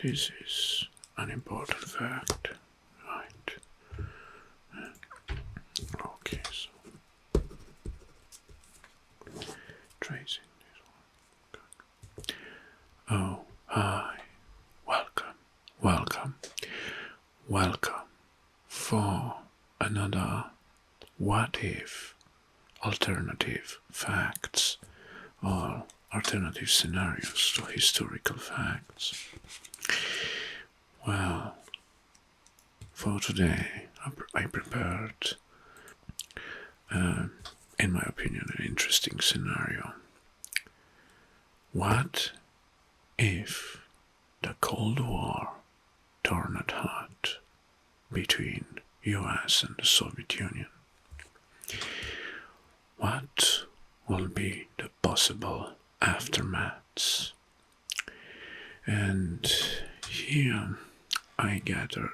This is an important fact, right? Okay, so tracing this one. Oh, hi. Welcome, welcome, welcome for another What If alternative facts or alternative scenarios to historical facts. Well, for today, I prepared, in my opinion, an interesting scenario. What if the Cold War turned hot between US and the Soviet Union? What will be the possible aftermaths? And here I gathered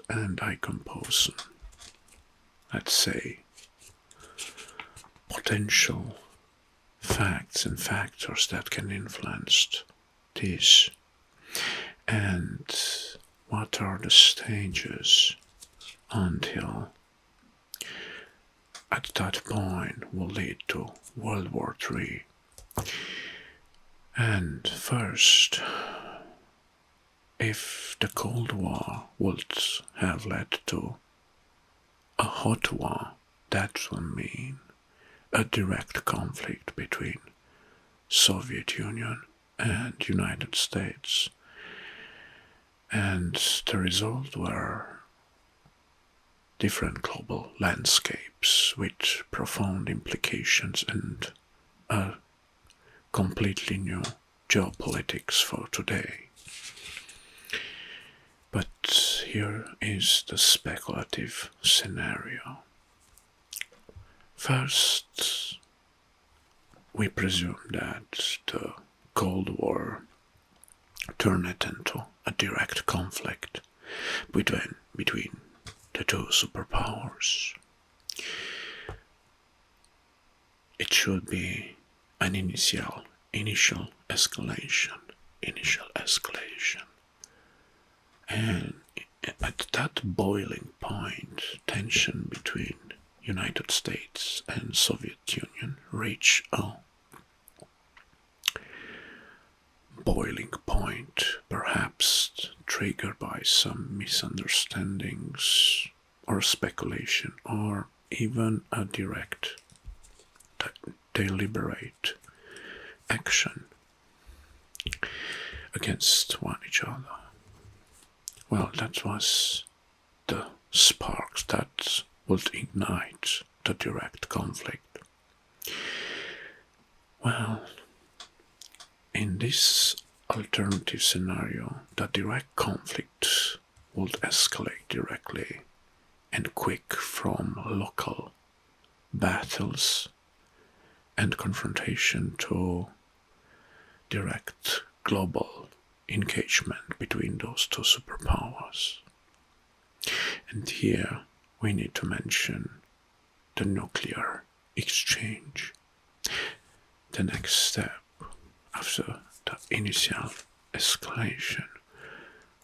and I compose, let's say, potential facts and factors that can influence this, and what are the stages until at that point will lead to World War III. And first, if the Cold War would have led to a hot war, that will mean a direct conflict between Soviet Union and United States. And the result were different global landscapes with profound implications and a completely new geopolitics for today. But here is the speculative scenario. First, we presume that the Cold War turned into a direct conflict between the two superpowers. It should be an initial escalation. And at that boiling point, tension between United States and Soviet Union reached a boiling point, perhaps triggered by some misunderstandings or speculation, or even a direct, deliberate action against one each other. Well, that was the sparks that would ignite the direct conflict. Well, in this alternative scenario, the direct conflict would escalate directly and quick from local battles and confrontation to direct global engagement between those two superpowers. And here we need to mention the nuclear exchange. The next step after the initial escalation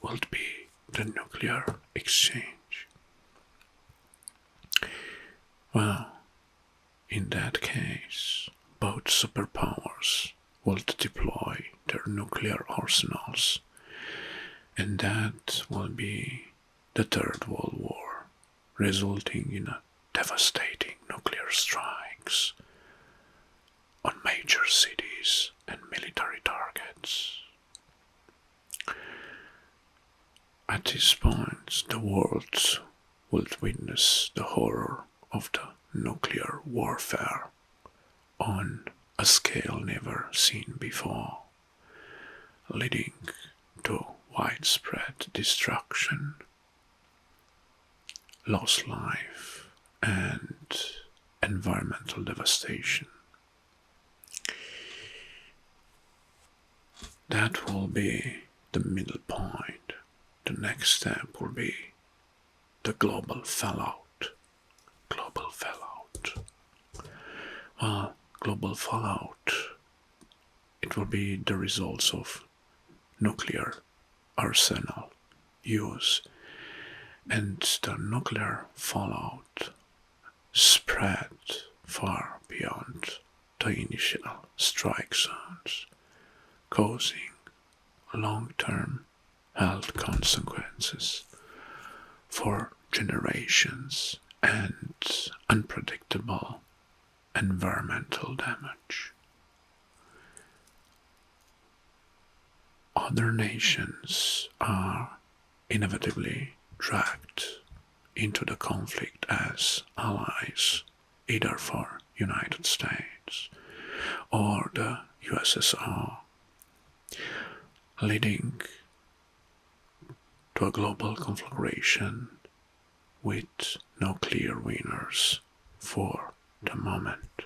will be the nuclear exchange. Well, in that case, both superpowers will deploy their nuclear arsenals, and that will be the Third World War, resulting in a devastating nuclear strikes on major cities and military targets. At this point, the world will witness the horror of the nuclear warfare on a scale never seen before, leading to widespread destruction, lost life, and environmental devastation. That will be the middle point. The next step will be the global fallout. Well, global fallout, it will be the results of nuclear arsenal use, and the nuclear fallout spread far beyond the initial strike zones, causing long-term health consequences for generations and unpredictable environmental damage. Other nations are inevitably dragged into the conflict as allies, either for United States or the USSR, leading to a global conflagration with no clear winners for the moment.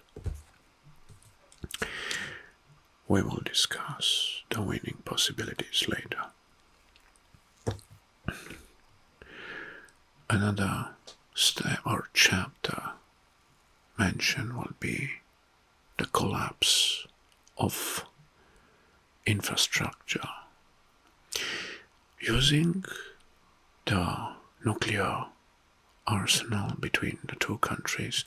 We will discuss the winning possibilities later. Another step or chapter mentioned will be the collapse of infrastructure. Using the nuclear arsenal between the two countries,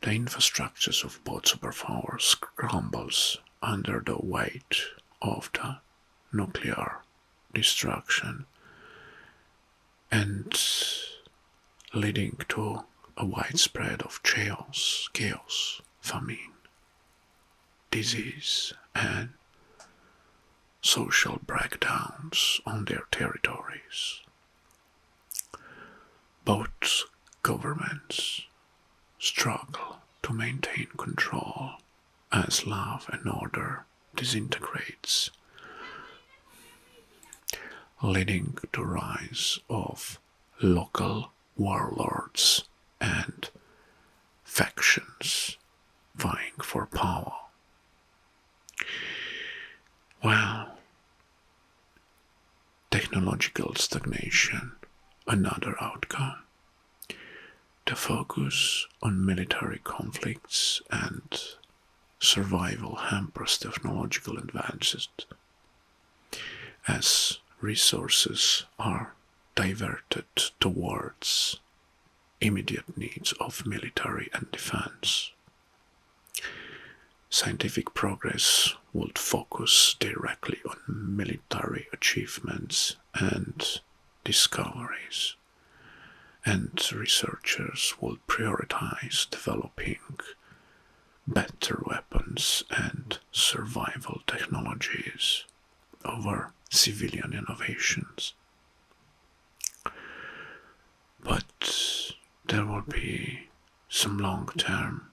the infrastructures of both superpowers crumbles under the weight of the nuclear destruction, and leading to a widespread of chaos, famine, disease, and social breakdowns on their territories. Both governments struggle to maintain control as law and order disintegrates, leading to the rise of local warlords and factions vying for power. Well, technological stagnation, another outcome. The focus on military conflicts and survival hampers technological advances as resources are diverted towards immediate needs of military and defense. Scientific progress would focus directly on military achievements and discoveries, and researchers will prioritize developing better weapons and survival technologies over civilian innovations. But there will be some long-term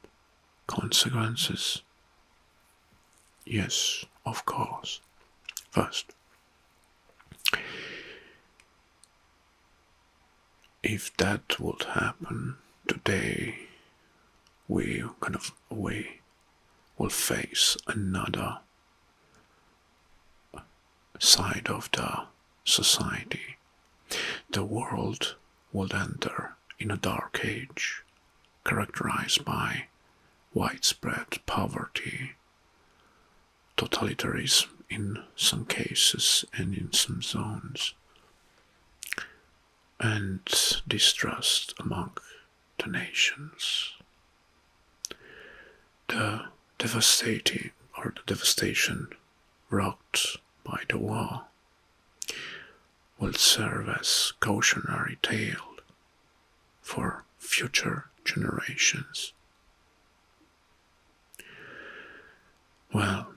consequences. Yes, of course. First, if that would happen today, we will face another side of the society. The world will enter in a dark age characterized by widespread poverty, totalitarianism in some cases and in some zones, and distrust among the nations. The devastation wrought by the war will serve as cautionary tale for future generations. Well,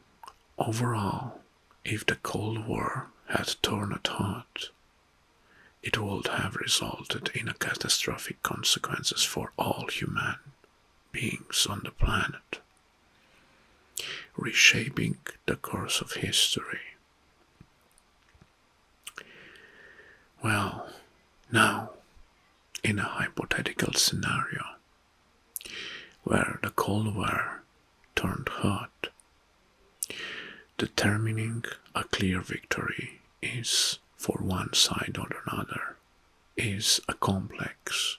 overall, if the Cold War had torn at heart, it would have resulted in a catastrophic consequences for all human beings on the planet, reshaping the course of history. Well, now, in a hypothetical scenario where the Cold War turned hot, determining a clear victory is for one side or another is a complex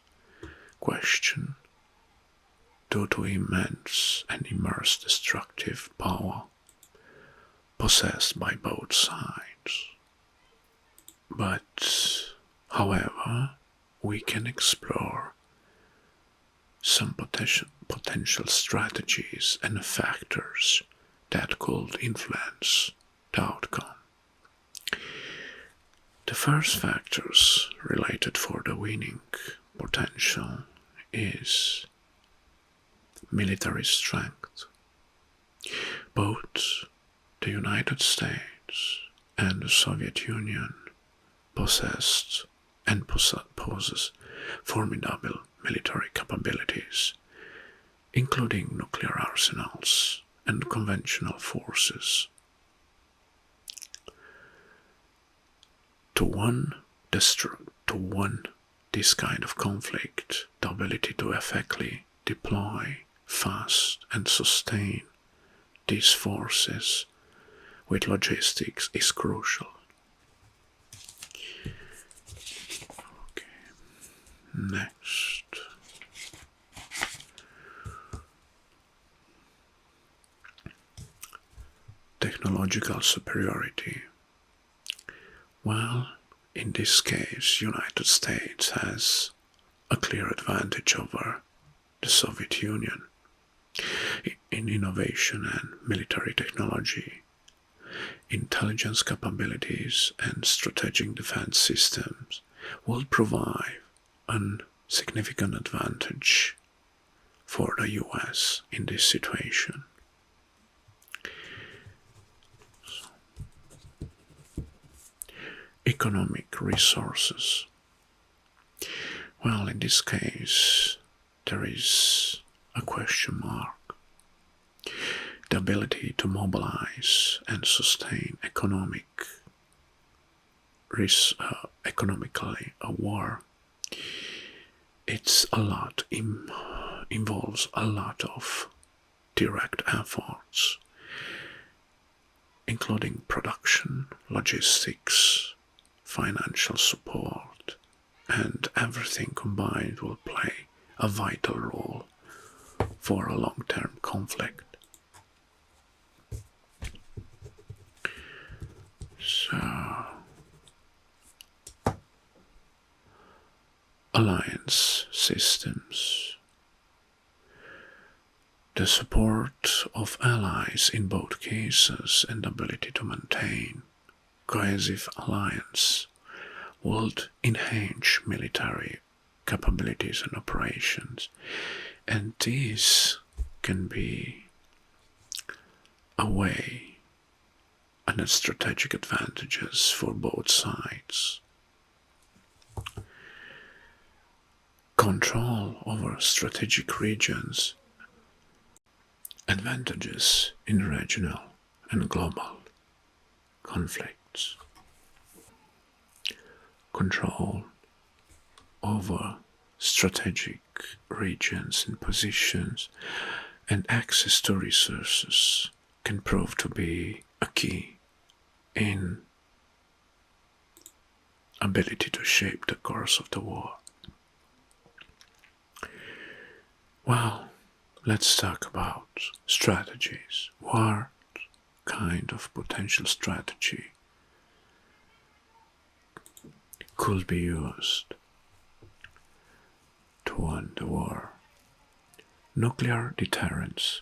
question. due to immense and immense destructive power possessed by both sides. But, however, we can explore some potential strategies and factors that could influence the outcome. The first factors related for the winning potential is military strength. Both the United States and the Soviet Union possessed and possesses formidable military capabilities, including nuclear arsenals and conventional forces. To win this kind of conflict, the ability to effectively deploy, fast, and sustain these forces with logistics is crucial. Okay. Next. Technological superiority. Well, in this case, United States has a clear advantage over the Soviet Union in innovation and military technology, intelligence capabilities, and strategic defense systems will provide a significant advantage for the US in this situation. Economic resources. Well, in this case, there is a question mark. The ability to mobilize and sustain economically a war, involves a lot of direct efforts, including production, logistics, financial support, and everything combined will play a vital role for a long-term conflict. So, alliance systems. The support of allies in both cases and the ability to maintain cohesive alliance would enhance military capabilities and operations, and this can be a way and a strategic advantages for both sides. Control over strategic regions, advantages in regional and global conflicts. Control over strategic regions and positions and access to resources can prove to be a key in ability to shape the course of the war. Well, let's talk about strategies. What kind of potential strategy could be used to win the war? Nuclear deterrence.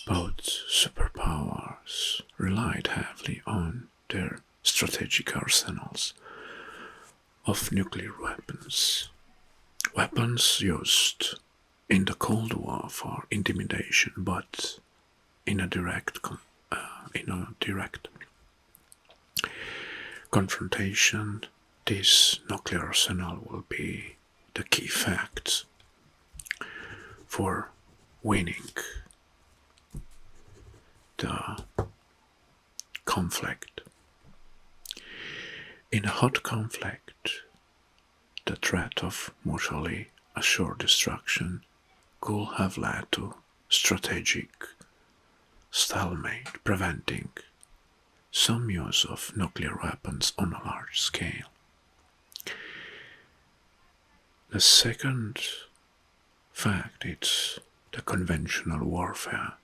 Both superpowers relied heavily on their strategic arsenals of nuclear weapons. Weapons used in the Cold War for intimidation, but in a direct confrontation, this nuclear arsenal will be the key fact for winning the conflict. In a hot conflict, the threat of mutually assured destruction could have led to strategic stalemate, preventing some use of nuclear weapons on a large scale. The second fact, it's the conventional warfare.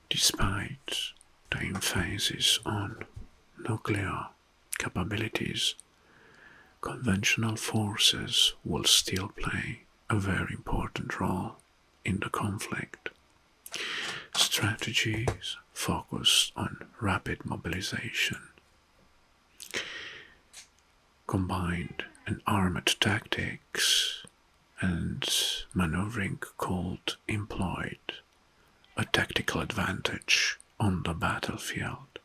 Despite the emphasis on nuclear capabilities, conventional forces will still play a very important role in the conflict. Strategies focused on rapid mobilization, combined and armored tactics, and maneuvering could employ a tactical advantage on the battlefield.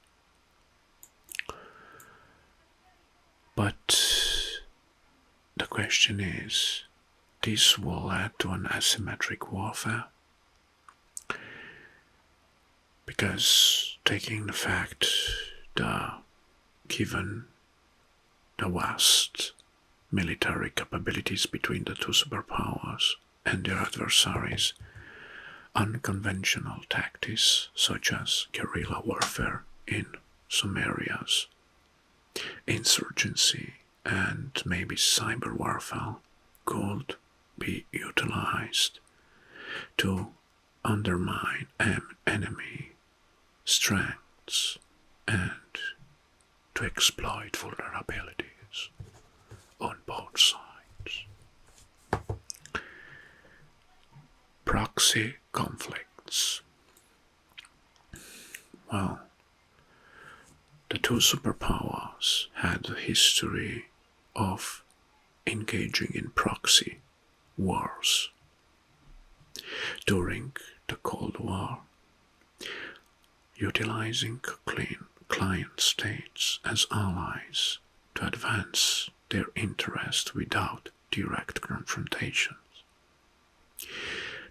But the question is, this will lead to an asymmetric warfare? Because taking the fact that given the vast military capabilities between the two superpowers and their adversaries, unconventional tactics such as guerrilla warfare in some areas, insurgency, and maybe cyber warfare could be utilized to undermine enemy strengths and to exploit vulnerabilities on both sides. Proxy conflicts. Well, the two superpowers had a history of engaging in proxy wars during the Cold War, utilizing client states as allies to advance their interest without direct confrontations.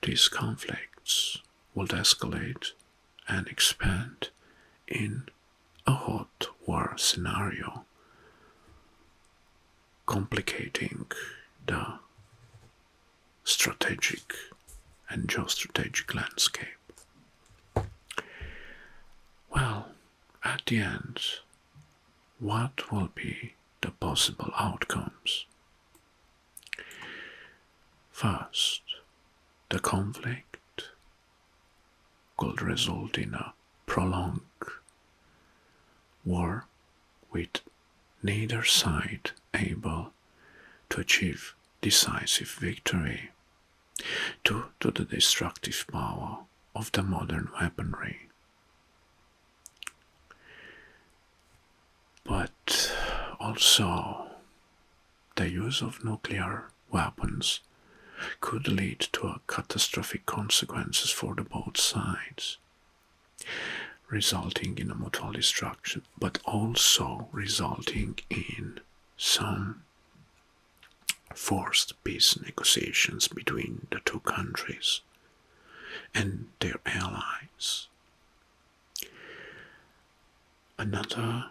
These conflicts would escalate and expand in a hot war scenario, complicating the strategic and geostrategic landscape. Well, at the end, what will be the possible outcomes? First, the conflict could result in a prolonged war with neither side able to achieve decisive victory due to the destructive power of the modern weaponry. But also, the use of nuclear weapons could lead to a catastrophic consequences for the both sides, resulting in a mutual destruction, but also resulting in some forced peace negotiations between the two countries and their allies. Another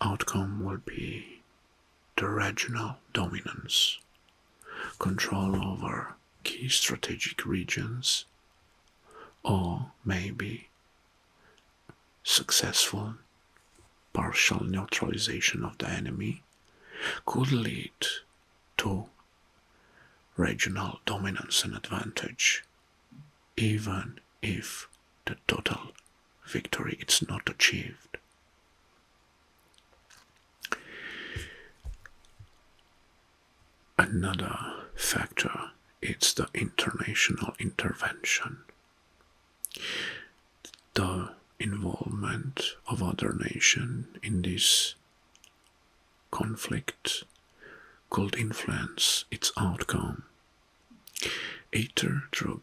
outcome will be the regional dominance, control over key strategic regions, or maybe successful partial neutralization of the enemy could lead to regional dominance and advantage, even if the total victory is not achieved. Another factor is the international intervention. The involvement of other nations in this conflict could influence its outcome, either through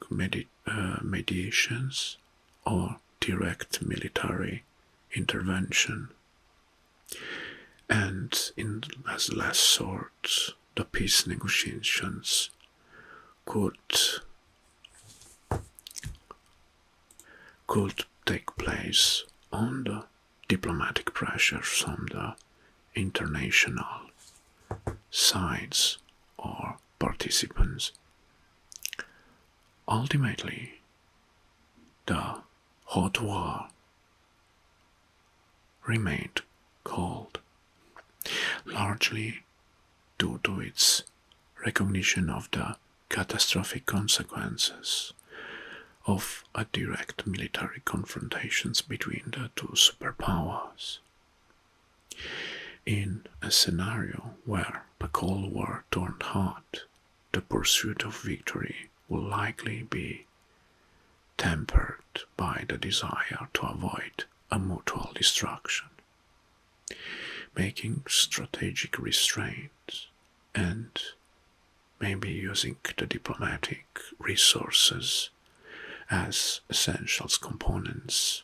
mediations or direct military intervention. And as last sort, the peace negotiations could take place on the diplomatic pressure from the international sides or participants. Ultimately, the hot war remained cold, largely due to its recognition of the catastrophic consequences of a direct military confrontations between the two superpowers. In a scenario where the Cold War turned hot, the pursuit of victory will likely be tempered by the desire to avoid a mutual destruction, making strategic restraints and maybe using the diplomatic resources as essential components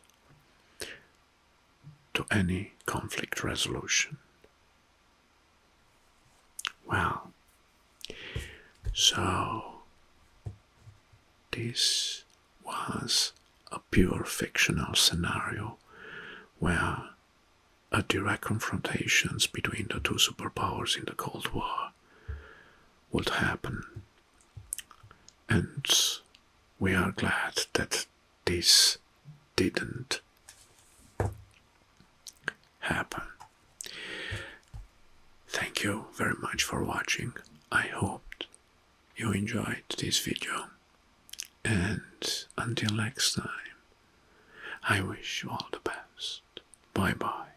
to any conflict resolution. Well, so this was a pure fictional scenario where a direct confrontations between the two superpowers in the Cold War would happen. And we are glad that this didn't happen. Thank you very much for watching. I hoped you enjoyed this video. And until next time, I wish you all the best. Bye bye.